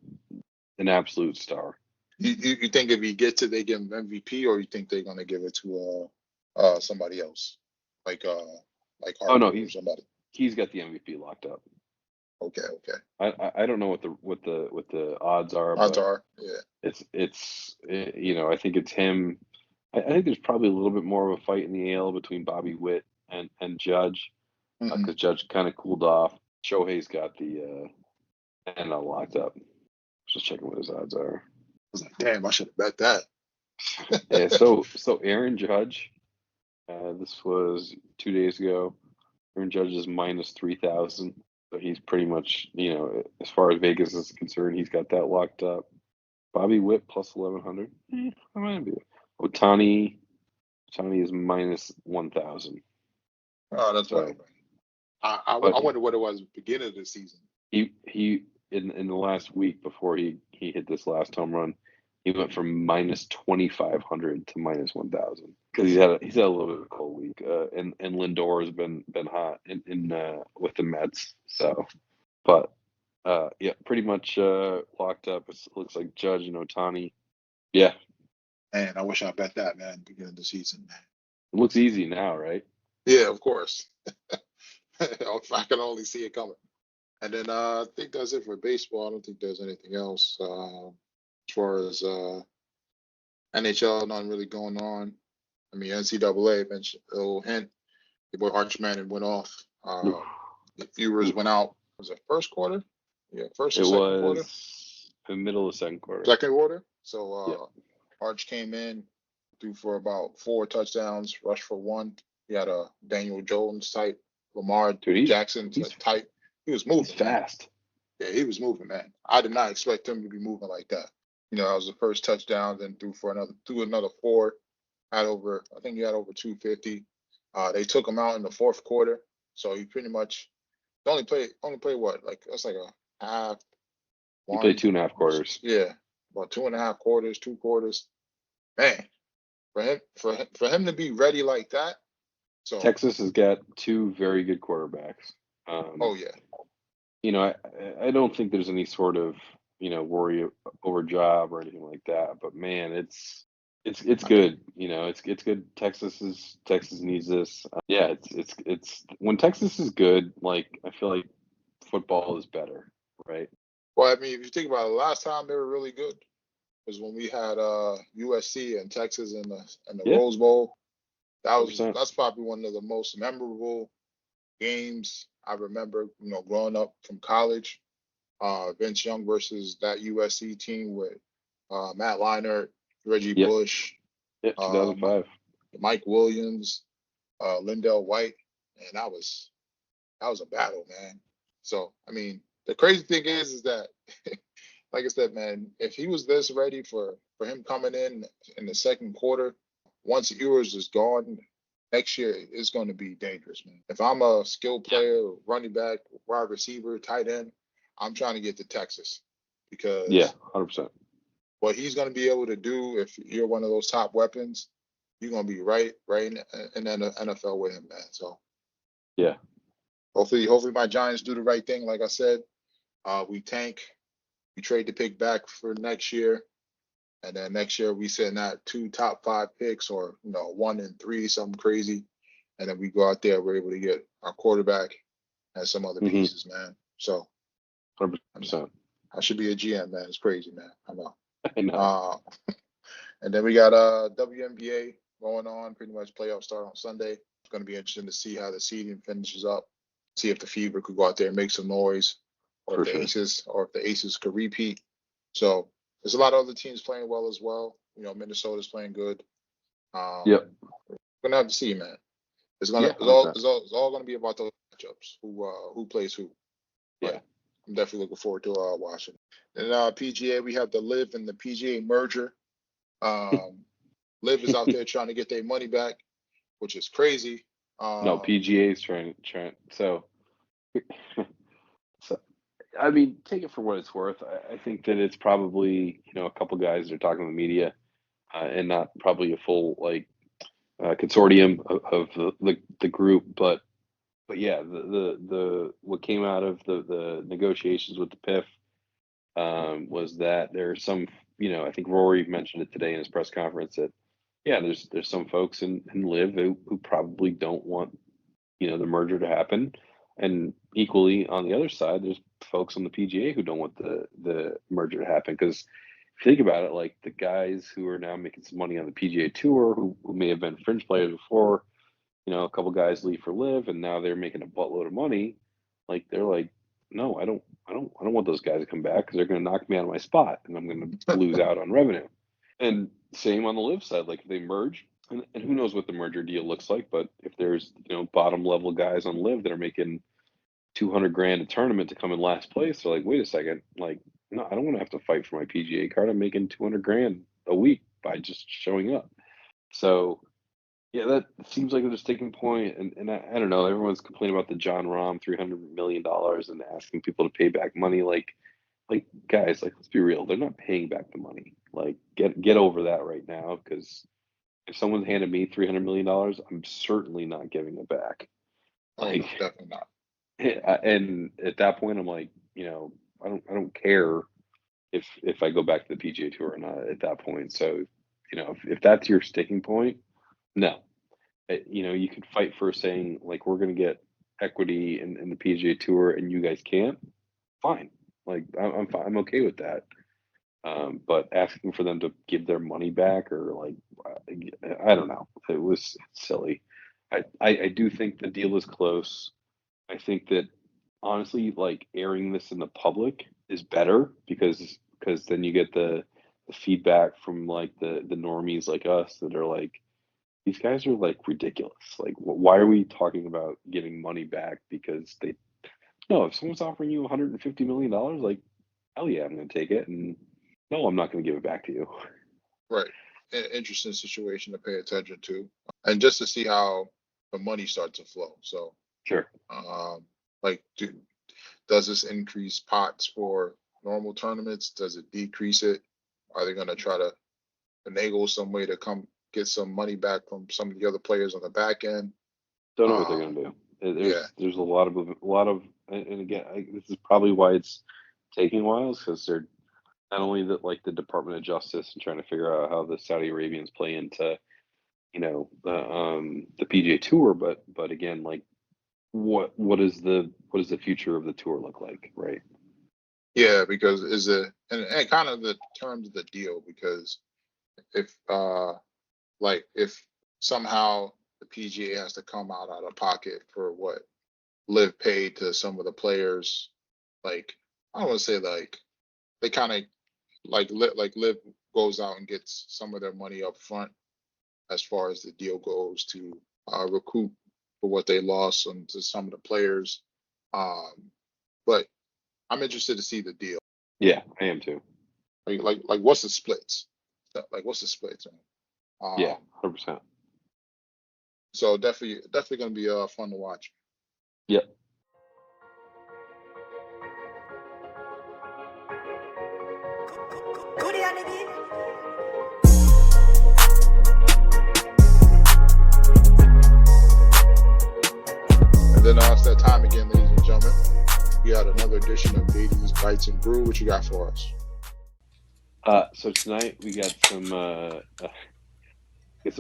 an absolute star. you think if he gets it, they give him MVP, or you think they're gonna give it to somebody else, like Oh no, Harper or somebody? he's got the MVP locked up. Okay, okay. I don't know what the odds are, Odds but are, yeah. I think it's him. I think there's probably a little bit more of a fight in the AL between Bobby Witt and Judge, Hmm. because Judge kind of cooled off. Shohei's got the NL locked up. Just checking what his odds are. I was like, damn, I should have bet that. Yeah, so Aaron Judge, this was 2 days ago. Aaron Judge is minus 3,000. So he's pretty much, as far as Vegas is concerned, he's got that locked up. Bobby Witt plus 1,100. I might be. Otani is minus 1,000. Oh, that's So, right. I but wonder what it was beginning of the season. he in the last week before he hit this last home run, he went from minus 2,500 to minus 1,000 because he's had a little bit of a cold week. And Lindor has been hot in with the Mets. So, but yeah, pretty much locked up. It looks like Judge and Otani. Yeah, Man, I wish I bet that, man, beginning of the season, man. it looks easy now, right? Yeah, of course. If I can only see it coming. And then I think that's it for baseball. I don't think there's anything else as far as NHL. Nothing really going on. I mean, NCAA mentioned a little hint. Your boy Arch Manning went off. Oof, The viewers oof. went out. Was it first quarter? Yeah, first or It second quarter? was the middle of the second quarter. Second quarter. So Yeah, Arch came in, threw for about 4 touchdowns, rushed for one. He had a Daniel Jones type, Lamar dude, Jackson type. He was he's moving, man. fast. Yeah, he was moving, man. I did not expect him to be moving like that. That was the first touchdown. Then threw another four. I think he had over 250. They took him out in the fourth quarter, so he pretty much only played what, like that's like a half, He played one, 2.5 quarters. yeah, about 2.5 quarters, 2 quarters. man, for him to be ready like that. So, Texas has got two very good quarterbacks. oh yeah, I don't think there's any sort of worry over job or anything like that. But man, it's I think good. It's good. Texas needs this. Yeah, it's when Texas is good. Like I feel like football is better, right? well, I mean, if you think about it, the last time they were really good was when we had USC and Texas in the Yeah, Rose Bowl. 100%. That's probably one of the most memorable games I remember, growing up from college. Vince Young versus that USC team with Matt Leinart, Reggie Yep, Bush, yeah, uh, 2005. Mike Williams, Lindell White, and that was a battle, man. So I mean, the crazy thing is that, like I said, man, if he was this ready for him coming in the second quarter, once Ewers is gone, next year it's going to be dangerous, man. If I'm a skilled Yeah, player, running back, wide receiver, tight end, I'm trying to get to Texas yeah, because 100%. what he's going to be able to do if you're one of those top weapons, you're going to be right in the NFL with him, man. So Yeah, hopefully my Giants do the right thing. Like I said, we tank, we trade the pick back for next year. And then next year we send out 2 top 5 picks or 1 and 3, something crazy. And then we go out there, we're able to get our quarterback and some other mm-hmm, pieces, man. So I mean, 100%. I should be a GM, man. It's crazy, man. I know. I know. Uh, and then we got WNBA going on. Pretty much playoffs start on Sunday. It's going to be interesting to see how the seeding finishes up. See if the Fever could go out there and make some noise, or if For the sure. Aces could repeat. So there's a lot of other teams playing well as well. Minnesota's playing good. Yep. We're gonna have to see, man. It's gonna Yeah, 100%. it's all gonna be about those matchups. Who plays who. Yeah. But I'm definitely looking forward to watching. And PGA, we have the LIV and the PGA merger. Um, LIV is out there trying to get their money back, which is crazy. No, Um, PGA is trying. So, so I mean, take it for what it's worth. I think that it's probably a couple guys that are talking to the media, and not probably a full like consortium of the group. But yeah, the what came out of the negotiations with the PIF was that there's some, I think Rory mentioned it today in his press conference that yeah, there's some folks in Live who probably don't want the merger to happen, and equally on the other side, there's folks on the PGA who don't want the merger to happen because if you think about it, like the guys who are now making some money on the PGA Tour who may have been fringe players before, a couple guys leave for Live and now they're making a buttload of money. Like they're like, no, I don't want those guys to come back because they're going to knock me out of my spot and I'm going to lose out on revenue. And same on the Live side, like if they merge, and who knows what the merger deal looks like, but if there's bottom level guys on Live that are making 200 grand a tournament to come in last place, they're like, wait a second, like no, I don't want to have to fight for my PGA card. I'm making 200 grand a week by just showing up. So yeah, that seems like a sticking point, and I don't know. Everyone's complaining about the John Rahm $300 million and asking people to pay back money. Like guys, like let's be real, they're not paying back the money. Like get over that right now, because if someone handed me $300 million, I'm certainly not giving it back. oh Like, no, definitely not. and at that point, I'm like, I don't care if I go back to the PGA Tour or not at that point. So, if that's your sticking point, no. You could fight for saying like we're going to get equity in the PGA Tour and you guys can't. Fine, like I'm fine. I'm okay with that. But asking for them to give their money back or like I don't know, it's silly. I do think the deal is close. I think that honestly, like airing this in the public is better because then you get the feedback from like the normies like us that are like these guys are like ridiculous. Like, why are we talking about giving money back? Because they no, if someone's offering you $150 million, like, hell yeah, I'm going to take it. And no, I'm not going to give it back to you. Right. Interesting situation to pay attention to, and just to see how the money starts to flow. So, Sure. like, does this increase pots for normal tournaments? Does it decrease it? Are they going to try to finagle some way to come get some money back from some of the other players on the back end. Don't know what they're gonna do. There's a lot of, and again, this is probably why it's taking a while, because they're not only the Department of Justice and trying to figure out how the Saudi Arabians play into, the PGA Tour, but again, like what is the future of the tour look like, right? Yeah, because and kind of the terms of the deal, because if if somehow the PGA has to come out of pocket for what LIV paid to some of the players, like I don't want to say like they kind of like LIV goes out and gets some of their money up front as far as the deal goes to recoup for what they lost to some of the players. But I'm interested to see the deal. Yeah, I am too. Like what's the splits? Like what's the splits? Yeah, 100%. So definitely gonna be fun to watch. Yep. And then it's that time again, ladies and gentlemen. We got another edition of Baby's Bites and Brew. What you got for us? So tonight we got some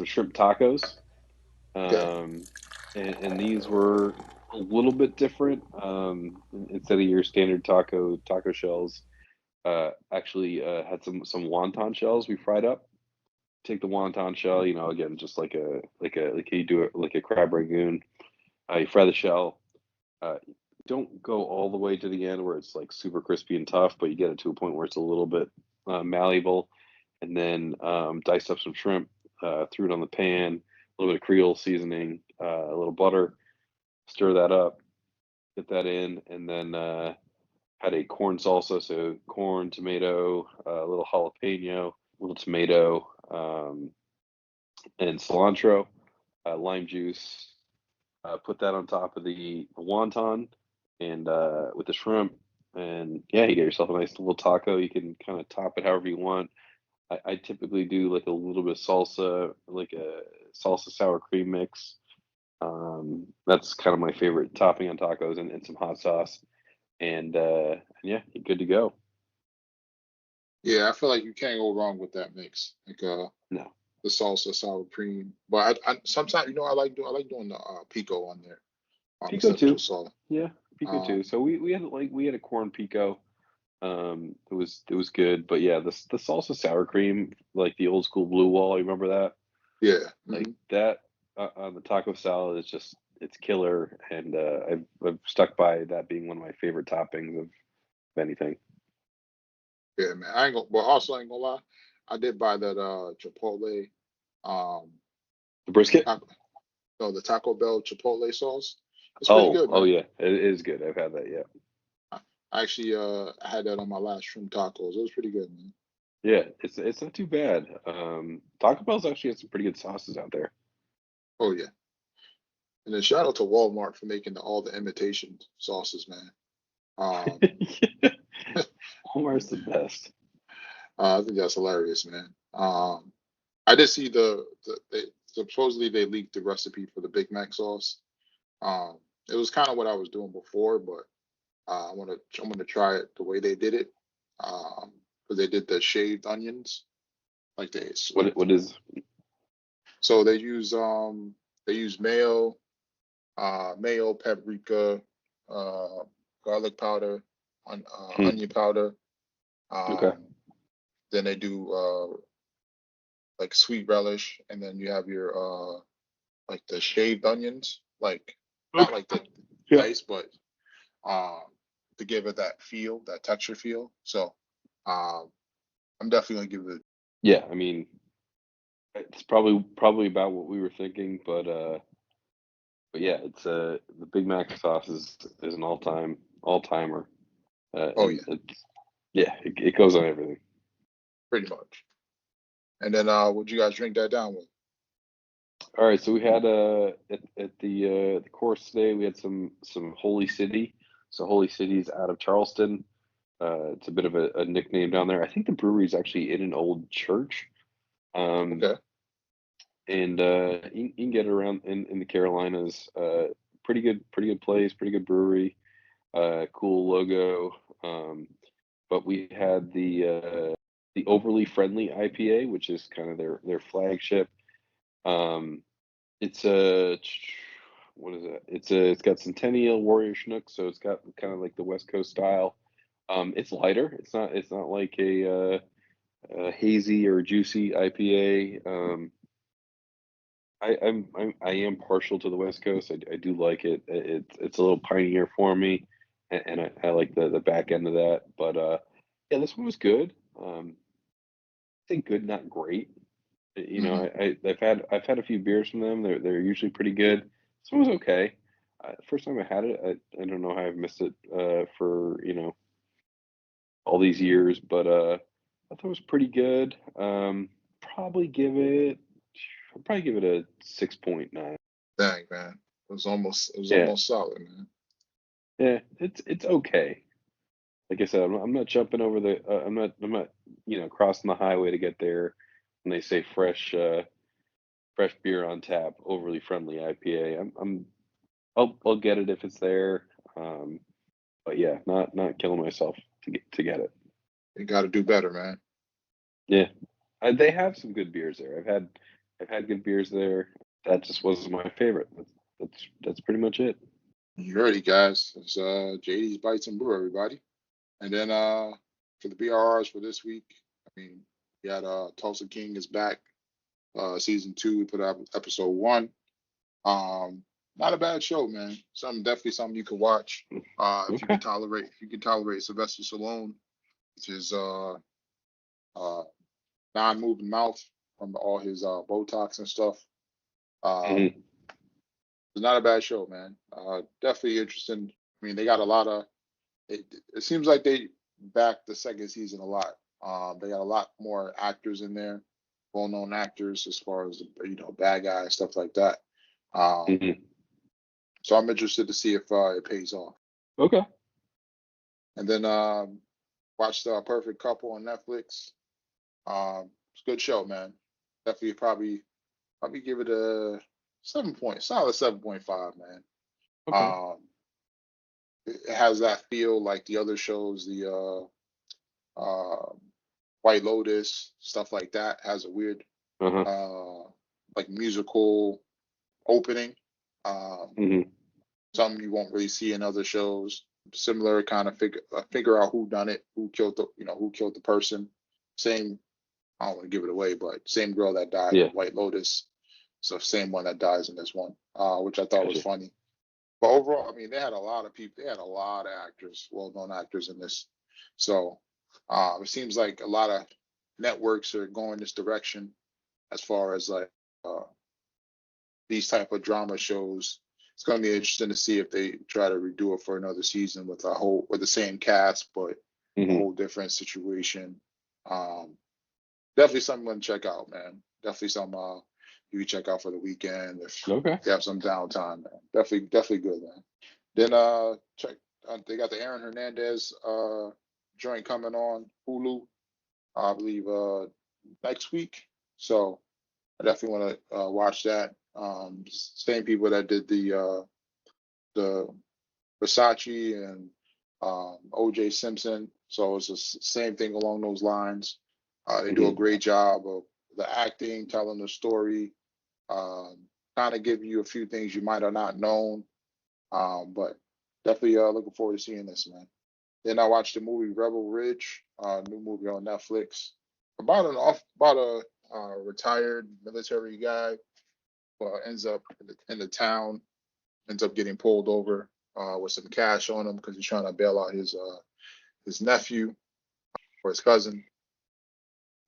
shrimp tacos. And these were a little bit different. Instead of your standard taco shells, actually had some wonton shells we fried up. Take the wonton shell, again, just like you do it like a crab rangoon. You fry the shell. Don't go all the way to the end where it's like super crispy and tough, but you get it to a point where it's a little bit malleable. And then dice up some shrimp, threw it on the pan, a little bit of Creole seasoning, a little butter, stir that up, get that in, and then had a corn salsa, so corn, tomato, a little jalapeno, a little tomato, and cilantro, lime juice. Put that on top of the wonton and with the shrimp, and yeah, you get yourself a nice little taco. You can kind of top it however you want. I typically do like a little bit of salsa, like a salsa sour cream mix. That's kind of my favorite topping on tacos, and some hot sauce, and yeah, you're good to go. Yeah, I feel like you can't go wrong with that mix. Like No. the salsa sour cream. But I sometimes I like doing the pico on there. Pico too. Sauce. Yeah, pico too. So we had a corn pico. It was good, but yeah, the salsa sour cream, like the old school blue wall, you remember that? Yeah. Like that on the taco salad is just, it's killer, and I've stuck by that being one of my favorite toppings of anything. Yeah, man. I ain't gonna lie. I did buy that Chipotle The brisket? the Taco Bell Chipotle sauce. It's pretty good, man. Oh yeah, it is good. I've had that, yeah. I actually had that on my last shrimp tacos. It was pretty good, man. Yeah, it's not too bad. Taco Bell's actually has some pretty good sauces out there. Oh yeah. And then shout out to Walmart for making all the imitation sauces, man. Walmart's the best. I think that's hilarious, man. I did see supposedly they leaked the recipe for the Big Mac sauce. It was kind of what I was doing before, but I'm gonna try it the way they did it. Because they did the shaved onions, like they. What is? So they use mayo, paprika, garlic powder, onion powder. Okay. Then they do like sweet relish, and then you have your like the shaved onions, like not like the dice, but to give it that feel, that texture feel. So I'm definitely gonna give it. Yeah, I mean, it's probably about what we were thinking, but yeah, it's the Big Mac sauce is an all timer. Oh yeah, it goes on everything. pretty much. And then would you guys drink that down with? All right, so we had at the course today, we had some Holy City. So Holy City's out of Charleston. It's a bit of a nickname down there. I think the brewery is actually in an old church. Okay. And you can get it around in the Carolinas. Pretty good place, pretty good brewery, cool logo. But we had the Overly Friendly IPA, which is kind of their flagship. Um, it's a what is it? It's got Centennial Warrior Schnook, so it's got kind of like the West Coast style. It's lighter. It's not like a hazy or juicy IPA. I am partial to the West Coast. I do like it. It's a little pineier for me, and I like the back end of that. But yeah, this one was good. I think good, not great. You know, Hmm. I've had a few beers from them. They're usually pretty good. This one was okay. First time I had it, I don't know how I've missed it for all these years, but I thought it was pretty good. Probably give it I'd probably give it a 6.9. Dang, man. It was Yeah, almost solid, man. yeah, it's okay. Like I said, I'm not jumping over I'm not crossing the highway to get there. When they say fresh beer on tap, overly friendly IPA, I'll get it if it's there. Um, but yeah, not killing myself to get it. You got to do better, man. Yeah, they have some good beers there. I've had good beers there. That just wasn't my favorite. That's pretty much it. You heard it, guys. It's JD's Bites and Brew, everybody. And then for the BRRs for this week, I mean, we had Tulsa King is back, season 2. We put out episode 1. Not a bad show, man. Definitely something you can watch. Okay. If you can tolerate Sylvester Stallone, which is uh non-moving mouth from all his Botox and stuff. Um, Hmm. it's not a bad show, man. Definitely interesting. I mean, they got a lot of. It seems like they backed the second season a lot. They got a lot more actors in there, well-known actors as far as bad guys stuff like that. Um, Hmm. so I'm interested to see if it pays off. Okay. And then watched Perfect Couple on Netflix. It's a good show, man. Definitely probably give it a solid 7.5, man. Okay. Um, it has that feel like the other shows, the White Lotus, stuff like that. Has a weird Uh-huh. uh like musical opening. Um, Hmm. something you won't really see in other shows. Similar kind of figure out who done it, who killed the person. Same. I don't want to give it away, but same girl that died in Yeah. White Lotus, so same one that dies in this one, which I thought was Gotcha. funny. But overall, I mean, they had a lot of people. They had a lot of actors, well-known actors in this. So it seems like a lot of networks are going this direction as far as like uh, these type of drama shows. It's going to be interesting to see if they try to redo it for another season with the same cast, but a Hmm. whole different situation. Um, definitely something to check out, man. Definitely something you can check out for the weekend if Okay. you have some downtime, man. Definitely good, man. Then check. They got the Aaron Hernandez joint coming on Hulu, I believe next week. So I definitely want to watch that. Same people that did the Versace and O.J. Simpson. So it's the same thing along those lines. They do a Hmm. great job of the acting, telling the story, um, kind of give you a few things you might have not known. But definitely looking forward to seeing this, man. Then I watched the movie Rebel Ridge, new movie on Netflix, about a retired military guy who ends up in the town, ends up getting pulled over with some cash on him because he's trying to bail out his nephew or his cousin,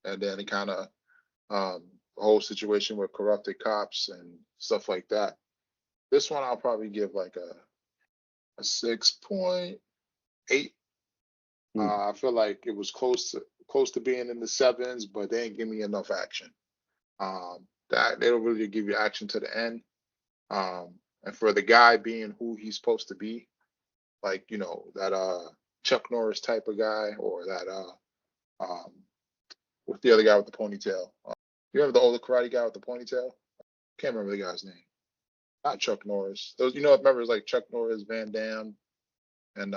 and then it kind of the whole situation with corrupted cops and stuff like that. This one I'll probably give like a 6.8. I feel like it was close to being in the sevens, but they ain't give me enough action. That they don't really give you action to the end. And for the guy being who he's supposed to be, like that Chuck Norris type of guy, or that what's the other guy with the ponytail? You remember the older karate guy with the ponytail? Can't remember the guy's name. Not Chuck Norris. Those, remember, it was like Chuck Norris, Van Damme, and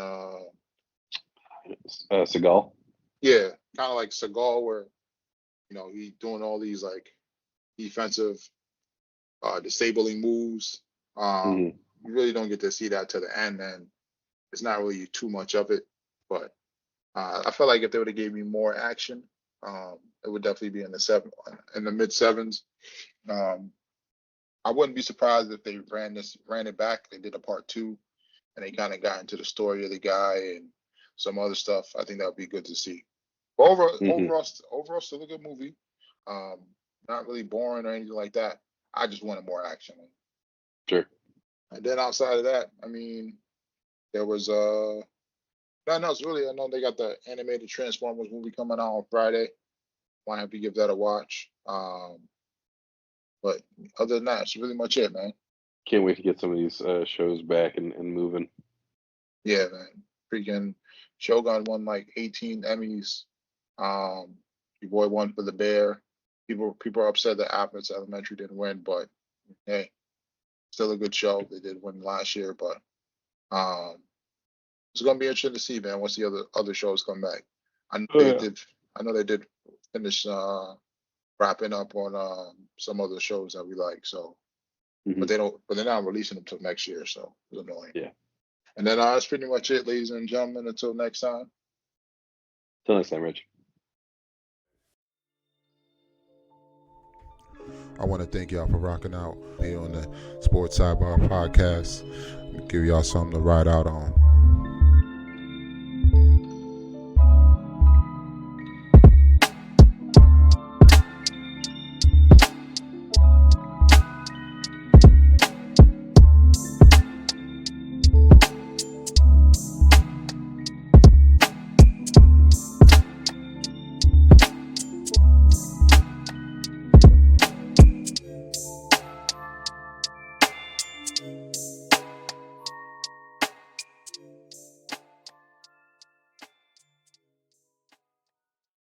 Seagal. yeah, kind of like Seagal, where he doing all these like defensive, disabling moves. Hmm. You really don't get to see that to the end, and it's not really too much of it. But I felt like if they would have gave me more action, it would definitely be in the mid sevens. I wouldn't be surprised if they ran it back. They did a part 2, and they kind of got into the story of the guy and some other stuff. I think that would be good to see. But overall, still a good movie. Not really boring or anything like that. I just wanted more action. Sure. And then outside of that, I mean, there was I know they got the animated Transformers movie coming out on Friday. Might have to give that a watch. But other than that, it's really much it, man. Can't wait to get some of these shows back and moving. Yeah, man. Freaking Shogun won like 18 Emmys. Your boy won for The Bear. People are upset that Abbott Elementary didn't win, but hey, still a good show. They did win last year, but it's gonna be interesting to see, man, once the other shows come back. I know they did finish wrapping up on some other shows that we like. So, but they're not releasing them till next year. So it's annoying. Yeah. And then that's pretty much it, ladies and gentlemen. Until next time. Till next time, Rich. I want to thank y'all for rocking out here on the Sports Sidebar Podcast. Give y'all something to ride out on.